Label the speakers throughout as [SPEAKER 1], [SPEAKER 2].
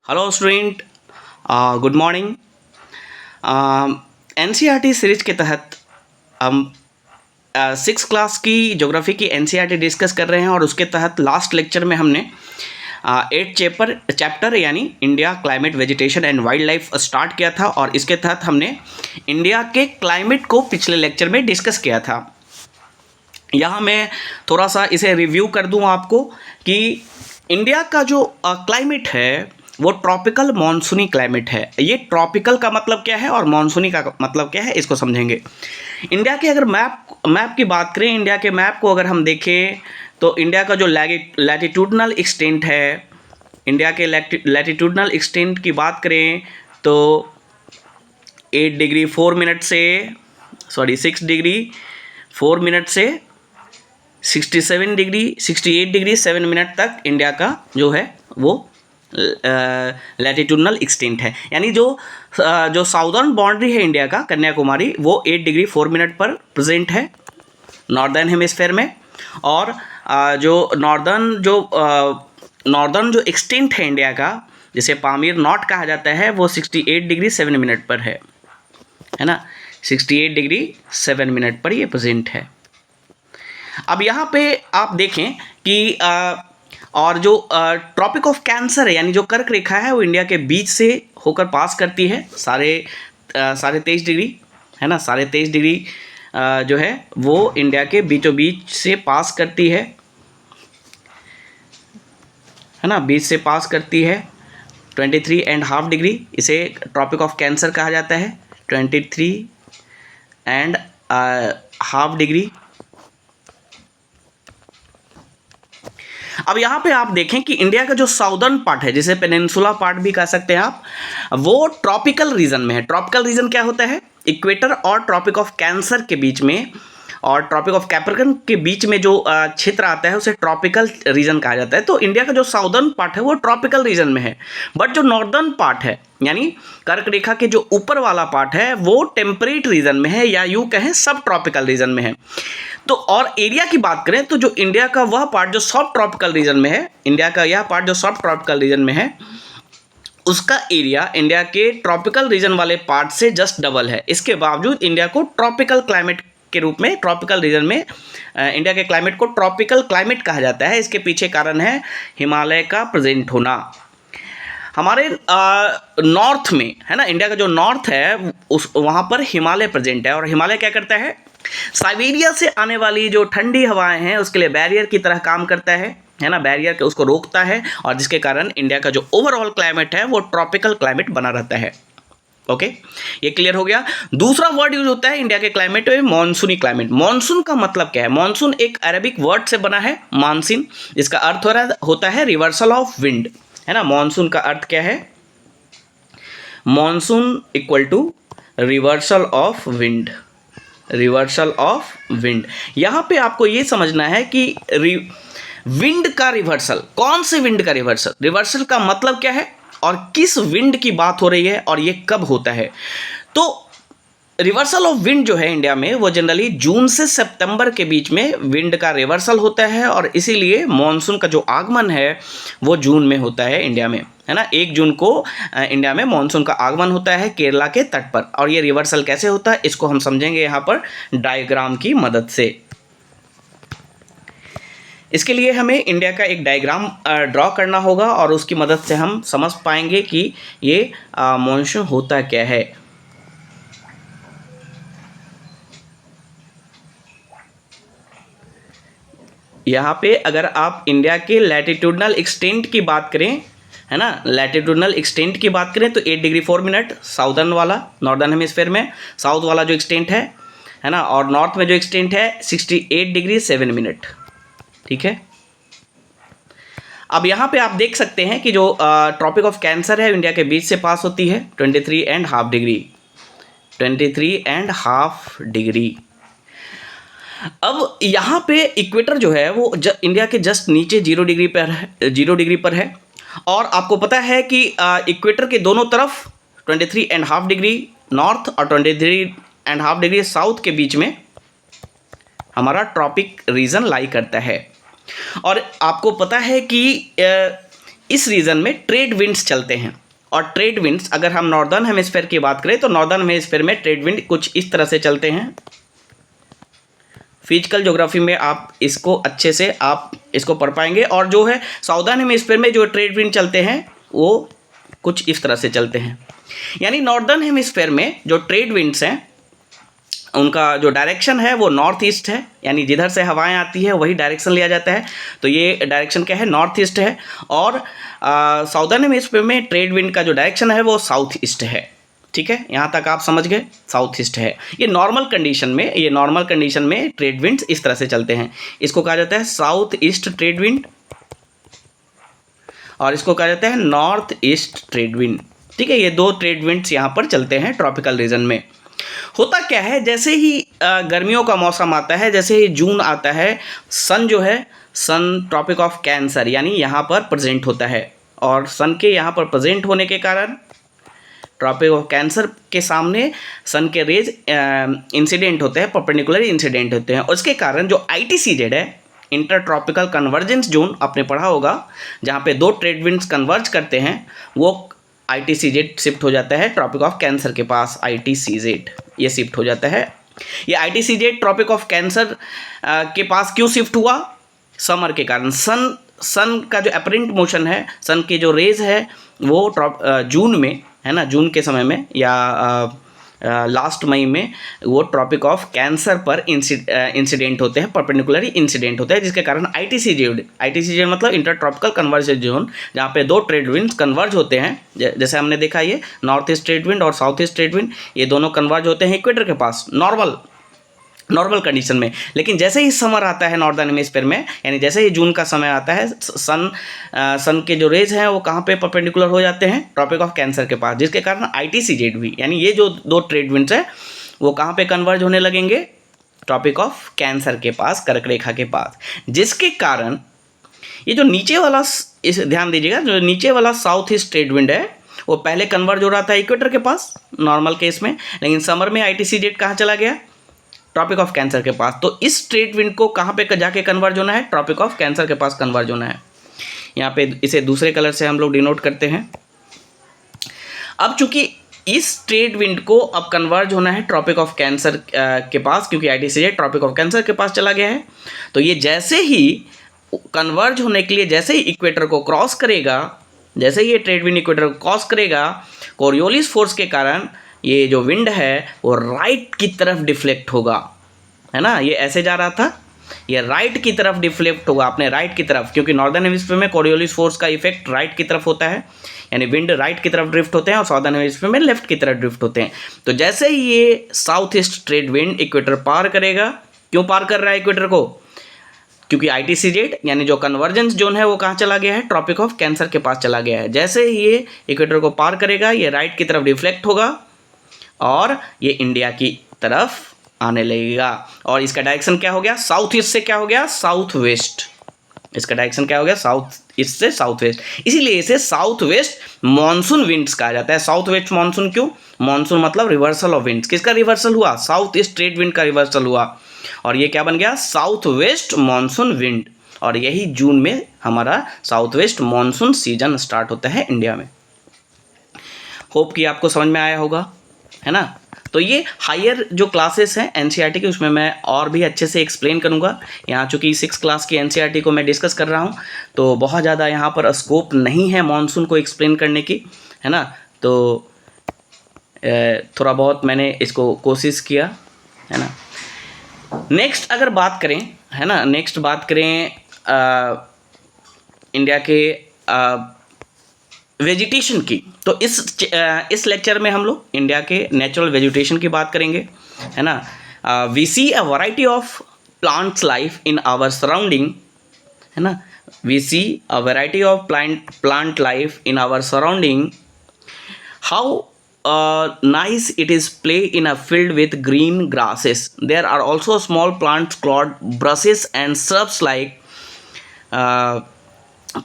[SPEAKER 1] Hello student, good morning. NCERT series के तहत हम सिक्स क्लास की ज्योग्राफी की एनसीईआरटी डिस्कस कर रहे हैं और उसके तहत लास्ट लेक्चर में हमने एट चैप्टर यानी India climate vegetation and wild life start किया था और इसके तहत हमने इंडिया के क्लाइमेट को पिछले लेक्चर में डिस्कस किया था। यहाँ मैं थोड़ा सा इसे रिव्यू कर दूँ आपको कि इंडिया का जो क्लाइमेट है वो ट्रॉपिकल मॉनसूनी क्लाइमेट है। ये ट्रॉपिकल का मतलब क्या है और मॉनसूनी का मतलब क्या है इसको समझेंगे। इंडिया के अगर मैप की बात करें, इंडिया के मैप को अगर हम देखें तो इंडिया का जो लैटिट्यूडनल एक्सटेंट है, इंडिया के लैटिट्यूडनल एक्सटेंट की बात करें तो 8 डिग्री 4 मिनट से 6 डिग्री 4 मिनट से 67 डिग्री 68 डिग्री 7 मिनट तक इंडिया का जो है वो लैटिट्यूडनल एक्सटेंट है। यानी जो साउदर्न बाउंड्री है इंडिया का, कन्याकुमारी, वो 8 डिग्री 4 मिनट पर प्रेजेंट है नॉर्दर्न हेमिस्फेयर में। और जो नॉर्दर्न जो एक्सटेंट है इंडिया का, जिसे पामीर नॉट कहा जाता है, वो 68 डिग्री 7 मिनट पर है ना। 68 डिग्री 7 मिनट पर ये प्रेजेंट है। अब यहाँ पे आप देखें कि और जो ट्रॉपिक ऑफ कैंसर है यानी जो कर्क रेखा है वो इंडिया के बीच से होकर पास करती है, साढ़े 23 डिग्री है ना। 23.5 डिग्री जो है वो इंडिया के बीचों बीच से पास करती है ना, बीच से पास करती है। 23.5 डिग्री, इसे ट्रॉपिक ऑफ कैंसर कहा जाता है। 23.5 डिग्री। अब यहाँ पे आप देखें कि इंडिया का जो साउदर्न पार्ट है, जिसे पेनिनसुला पार्ट भी कह सकते हैं आप, वो ट्रॉपिकल रीजन में है। ट्रॉपिकल रीजन क्या होता है? इक्वेटर और ट्रॉपिक ऑफ कैंसर के बीच में और ट्रॉपिक ऑफ कैप्रिकॉर्न के बीच में जो क्षेत्र आता है उसे ट्रॉपिकल रीजन कहा जाता है। तो इंडिया का जो साउदर्न पार्ट है वो ट्रॉपिकल रीजन में है, बट जो नॉर्दर्न पार्ट है यानी कर्क रेखा के जो ऊपर वाला पार्ट है वो टेम्परेट रीजन में है, या यूँ कहें सब ट्रॉपिकल रीजन में है। तो और एरिया की बात करें तो जो इंडिया का वह पार्ट जो सब ट्रॉपिकल रीजन में है, इंडिया का यह पार्ट जो सब ट्रॉपिकल रीजन में है, उसका एरिया इंडिया के ट्रॉपिकल रीजन वाले पार्ट से जस्ट डबल है। इसके बावजूद इंडिया को ट्रॉपिकल क्लाइमेट के रूप में, ट्रॉपिकल रीजन में इंडिया के क्लाइमेट को ट्रॉपिकल क्लाइमेट कहा जाता है। इसके पीछे कारण है हिमालय का प्रेजेंट होना। हमारे नॉर्थ में है ना, इंडिया का जो नॉर्थ है वहाँ पर हिमालय प्रेजेंट है। और हिमालय क्या करता है? साइबेरिया से आने वाली जो ठंडी हवाएं हैं उसके लिए बैरियर की तरह काम करता है ना, बैरियर के उसको रोकता है, और जिसके कारण इंडिया का जो ओवरऑल क्लाइमेट है वो ट्रॉपिकल क्लाइमेट बना रहता है। ओके, ये क्लियर हो गया। दूसरा वर्ड यूज होता है इंडिया के क्लाइमेट में, मॉनसूनी क्लाइमेट। मॉनसून का मतलब क्या है? मॉनसून एक अरेबिक वर्ड से बना है, मानसिन, जिसका अर्थ होता है रिवर्सल ऑफ विंड, है ना। मॉनसून का अर्थ क्या है? Monsoon equal to reversal of wind, reversal of wind. यहां पे आपको ये समझना है कि विंड का रिवर्सल, कौन से विंड का रिवर्सल, रिवर्सल का मतलब क्या है और किस विंड की बात हो रही है और ये कब होता है। तो रिवर्सल ऑफ विंड जो है इंडिया में वो जनरली जून से सितंबर के बीच में विंड का रिवर्सल होता है, और इसीलिए मॉनसून का जो आगमन है वो जून में होता है इंडिया में, है ना। 1 जून को इंडिया में मॉनसून का आगमन होता है केरला के तट पर। और ये रिवर्सल कैसे होता है इसको हम समझेंगे यहाँ पर डायग्राम की मदद से। इसके लिए हमें इंडिया का एक डायग्राम ड्रॉ करना होगा और उसकी मदद से हम समझ पाएंगे कि ये मॉनसून होता क्या है। यहाँ पे अगर आप इंडिया के लैटिट्यूडनल एक्सटेंट की बात करें, है ना, लैटिट्यूडनल एक्सटेंट की बात करें तो 8 डिग्री 4 मिनट साउदर्न वाला, नॉर्दर्न हेमिस्फेयर में साउथ वाला जो एक्सटेंट है ना, और नॉर्थ में जो एक्सटेंट है 68 डिग्री 7 मिनट, ठीक है। अब यहाँ पे आप देख सकते हैं कि जो ट्रॉपिक ऑफ कैंसर है इंडिया के बीच से पास होती है 23.5 डिग्री, 23.5 डिग्री। अब यहाँ पे इक्वेटर जो है वो इंडिया के जस्ट नीचे 0 डिग्री पर है। और आपको पता है कि इक्वेटर के दोनों तरफ 23.5 डिग्री नॉर्थ और 23.5 डिग्री साउथ के बीच में हमारा ट्रॉपिक रीजन लाई करता है। और आपको पता है कि इस रीजन में ट्रेड विंड्स चलते हैं। और ट्रेड विंड्स, अगर हम नॉर्दर्न हेमिस्फीयर की बात करें तो नॉर्दर्न हेमिस्फीयर में ट्रेड विंड कुछ इस तरह से चलते हैं। फिजिकल ज्योग्राफी में आप इसको अच्छे से आप इसको पढ़ पाएंगे। और जो है साउदर्न हेमिस्फीयर में जो ट्रेड विंड चलते हैं वो कुछ इस तरह से चलते हैं। यानी नॉर्दर्न हेमिस्फीयर में जो ट्रेड विंड्स हैं उनका जो डायरेक्शन है वो नॉर्थ ईस्ट है, यानी जिधर से हवाएं आती है वही डायरेक्शन लिया जाता है। तो ये डायरेक्शन क्या है, नॉर्थ ईस्ट है। और साउदर्न हेमिस्फीयर में ट्रेड विंड का जो डायरेक्शन है वो साउथ ईस्ट है। ठीक है, यहाँ तक आप समझ गए, साउथ ईस्ट है। ये नॉर्मल कंडीशन में ट्रेड विंड्स इस तरह से चलते हैं। इसको कहा जाता है साउथ ईस्ट ट्रेड विंड और इसको कहा जाता है नॉर्थ ईस्ट ट्रेड विंड। ठीक है, ये दो ट्रेड विंड्स यहाँ पर चलते हैं ट्रॉपिकल रीजन में। होता क्या है, जैसे ही गर्मियों का मौसम आता है, जैसे ही जून आता है, सन जो है, सन ट्रॉपिक ऑफ कैंसर यानी यहाँ पर प्रेजेंट होता है। और सन के यहाँ पर प्रेजेंट होने के कारण ट्रॉपिक ऑफ कैंसर के सामने सन के रेज इंसिडेंट होते हैं, परपेंडिकुलर इंसिडेंट होते हैं। और इसके कारण जो ITCZ है, इंटर ट्रॉपिकल कन्वर्जेंस जोन, आपने पढ़ा होगा, जहाँ पे दो ट्रेड विंड्स कन्वर्ज करते हैं, वो ITCZ शिफ्ट हो जाता है ट्रॉपिक ऑफ कैंसर के पास। ITCZ ये शिफ्ट हो जाता है। ये ITCZ ट्रॉपिक ऑफ कैंसर के पास क्यों शिफ्ट हुआ? समर के कारण। सन का जो अपरेंट मोशन है, सन की जो रेज है वो जून में, है ना, जून के समय में या लास्ट मई में वो ट्रॉपिक ऑफ कैंसर पर इंसिडेंट होते हैं, परपेंडिकुलरली इंसिडेंट होते हैं, जिसके कारण ITCZ मतलब इंटर ट्रॉपिकल कन्वर्जेंस जोन, जहाँ पे दो ट्रेड विंड्स कन्वर्ज होते हैं। जैसे हमने देखा, ये नॉर्थ ईस्ट ट्रेड विंड और साउथ ईस्ट ट्रेड विंड, ये दोनों कन्वर्ज होते हैं इक्वेटर के पास नॉर्मल कंडीशन में। लेकिन जैसे ही समर आता है नॉर्दर्न हेमिस्फीयर में, यानी जैसे ही जून का समय आता है, सन के जो रेज हैं वो कहाँ पे परपेंडिकुलर हो जाते हैं, ट्रॉपिक ऑफ कैंसर के पास, जिसके कारण ITCZ भी, यानी ये जो दो ट्रेड विंड्स हैं वो कहाँ पे कन्वर्ज होने लगेंगे, ट्रॉपिक ऑफ कैंसर के पास, कर्क रेखा के पास। जिसके कारण ये जो नीचे वाला, इस ध्यान दीजिएगा, जो नीचे वाला साउथ ईस्ट ट्रेड विंड है वो पहले कन्वर्ज हो रहा था इक्वेटर के पास नॉर्मल केस में, लेकिन समर में ITCZ कहाँ चला गया, ट्रॉपिक ऑफ कैंसर के पास। तो इस ट्रेड विंड को कहाँ पे जाके कन्वर्ज होना है, ट्रॉपिक ऑफ कैंसर के पास कन्वर्ज होना है। यहाँ पे इसे दूसरे कलर से हम लोग डिनोट करते हैं। अब चूंकि इस ट्रेड विंड को अब कन्वर्ज होना है ट्रॉपिक ऑफ कैंसर के पास, क्योंकि ITCZ ट्रॉपिक ऑफ कैंसर के पास चला गया है, तो ये जैसे ही कन्वर्ज होने के लिए, जैसे ही इक्वेटर को क्रॉस करेगा, जैसे ही ये ट्रेड विंड इक्वेटर को क्रॉस करेगा, कोरियोलिस फोर्स के कारण ये जो विंड है वो राइट की तरफ डिफ्लेक्ट होगा, है ना। ये ऐसे जा रहा था, ये राइट की तरफ डिफ्लेक्ट होगा, अपने राइट की तरफ, क्योंकि नॉर्दर्न हेमिस्फीयर में कोरियोलिस फोर्स का इफेक्ट राइट की तरफ होता है, यानी विंड राइट की तरफ ड्रिफ्ट होते हैं, और साउदर्न हेमिस्फीयर में लेफ्ट की तरफ ड्रिफ्ट होते हैं। तो जैसे ही ये south east trade wind equator पार करेगा, क्यों पार कर रहा है इक्वेटर को, क्योंकि ITCZ यानी जो कन्वर्जेंस जोन है वो कहाँ चला गया है, ट्रॉपिक ऑफ कैंसर के पास चला गया है। जैसे ही ये इक्वेटर को पार करेगा, ये राइट की तरफ डिफ्लेक्ट होगा और ये इंडिया की तरफ आने लगेगा। और इसका डायरेक्शन क्या हो गया, साउथ ईस्ट से क्या हो गया, साउथ वेस्ट। इसका डायरेक्शन क्या हो गया, साउथ ईस्ट से साउथ वेस्ट। इसीलिए इसे साउथ वेस्ट मॉनसून विंड्स कहा जाता है। साउथ वेस्ट मॉनसून क्यों, मॉनसून मतलब रिवर्सल ऑफ विंड्स। किसका रिवर्सल हुआ, साउथ ईस्ट ट्रेड विंड का रिवर्सल हुआ, और ये क्या बन गया, साउथ वेस्ट मॉनसून विंड। और यही जून में हमारा south west monsoon season start होता है इंडिया में। होप कि आपको समझ में आया होगा, है ना। तो ये हायर जो क्लासेस हैं NCERT की, उसमें मैं और भी अच्छे से एक्सप्लेन करूँगा। यहाँ चूँकि 6 क्लास की NCERT को मैं डिस्कस कर रहा हूँ, तो बहुत ज़्यादा यहाँ पर स्कोप नहीं है मॉनसून को एक्सप्लेन करने की, है ना। तो थोड़ा बहुत मैंने इसको कोशिश किया, है ना। नेक्स्ट अगर बात करें, है ना, नेक्स्ट बात करें इंडिया के वेजिटेशन की, तो इस लेक्चर में हम लोग इंडिया के नेचुरल वेजिटेशन की बात करेंगे, है ना। We see a variety of plants life in our surrounding, है ना। We see a variety of plant life in our surrounding, how nice it is play in a field with green grasses. There are also small plants called bushes and shrubs like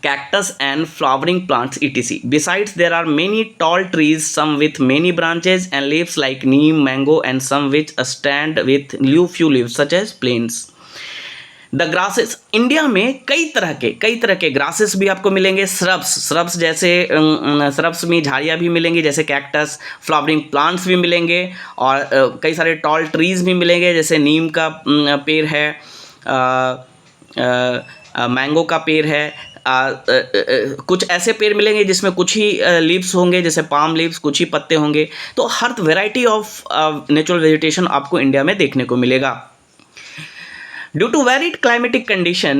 [SPEAKER 1] cactus and flowering plants etc. Besides, there are many tall trees, some with many branches and leaves like neem, mango, and some which stand with few leaves such as planes. The grasses, India में कई तरह के grasses भी आपको मिलेंगे। Shrubs जैसे shrubs में झाड़ियाँ भी मिलेंगी, जैसे कैक्टस, फ्लावरिंग प्लांट्स भी मिलेंगे, और कई सारे टॉल ट्रीज भी मिलेंगे, जैसे नीम का पेड़ है, मैंगो का पेड़ है, कुछ ऐसे पेड़ मिलेंगे जिसमें कुछ ही लीव्स होंगे, जैसे पाम लीव्स, कुछ ही पत्ते होंगे। तो हर वैरायटी ऑफ नेचुरल वेजिटेशन आपको इंडिया में देखने को मिलेगा। Due to varied climatic condition,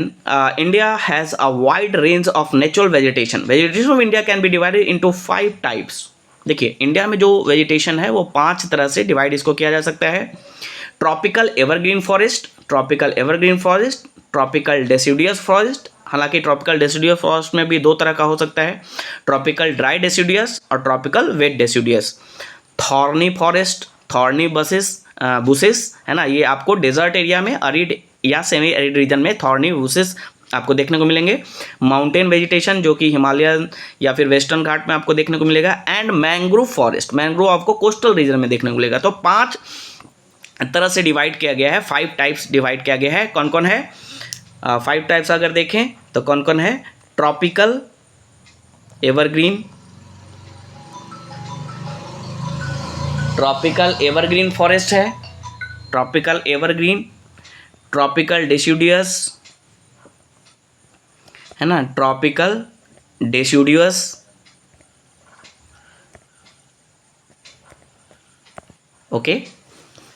[SPEAKER 1] India has a wide range of natural vegetation. Vegetation of India can be divided into 5 types. देखिए, इंडिया में जो वेजिटेशन है वो 5 तरह से डिवाइड इसको किया जा सकता है। Tropical evergreen forest, tropical deciduous forest, हालांकि ट्रॉपिकल डेसिडियस फॉरेस्ट में भी 2 तरह का हो सकता है, ट्रॉपिकल ड्राई डेसिडियस और tropical wet deciduous. Thorny forest, thorny buses है ना, ये आपको डेजर्ट एरिया में, अरिड या सेमी एरिड रीजन में थॉर्नी बुसेस आपको देखने को मिलेंगे। माउंटेन वेजिटेशन जो कि हिमालयन या फिर वेस्टर्न घाट में आपको देखने को मिलेगा। एंड मैंग्रोव फॉरेस्ट, मैंग्रोव आपको कोस्टल रीजन में देखने को मिलेगा। तो 5 तरह से डिवाइड किया गया है, 5 टाइप्स डिवाइड किया गया है। कौन कौन है 5 टाइप्स अगर देखें तो कौन कौन है? ट्रॉपिकल एवरग्रीन फॉरेस्ट है, ट्रॉपिकल डेसिडियस है ना, ट्रॉपिकल डेसिडियस, ओके।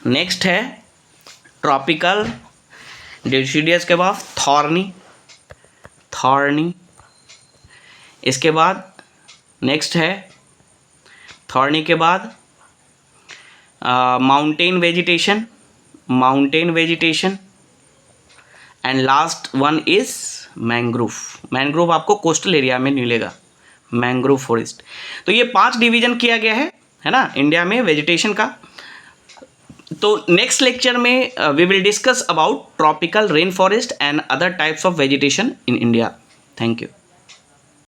[SPEAKER 1] नेक्स्ट है ट्रॉपिकल डेसिडियस के बाद थॉर्नी, इसके बाद नेक्स्ट है थॉर्नी के बाद mountain vegetation, and last one is mangrove आपको कोस्टल एरिया में मिलेगा, मैंग्रोव फॉरेस्ट। तो ये 5 डिवीजन किया गया है ना इंडिया में वेजिटेशन का। तो नेक्स्ट लेक्चर में we will discuss about tropical rain forest and other types of vegetation in India. Thank you.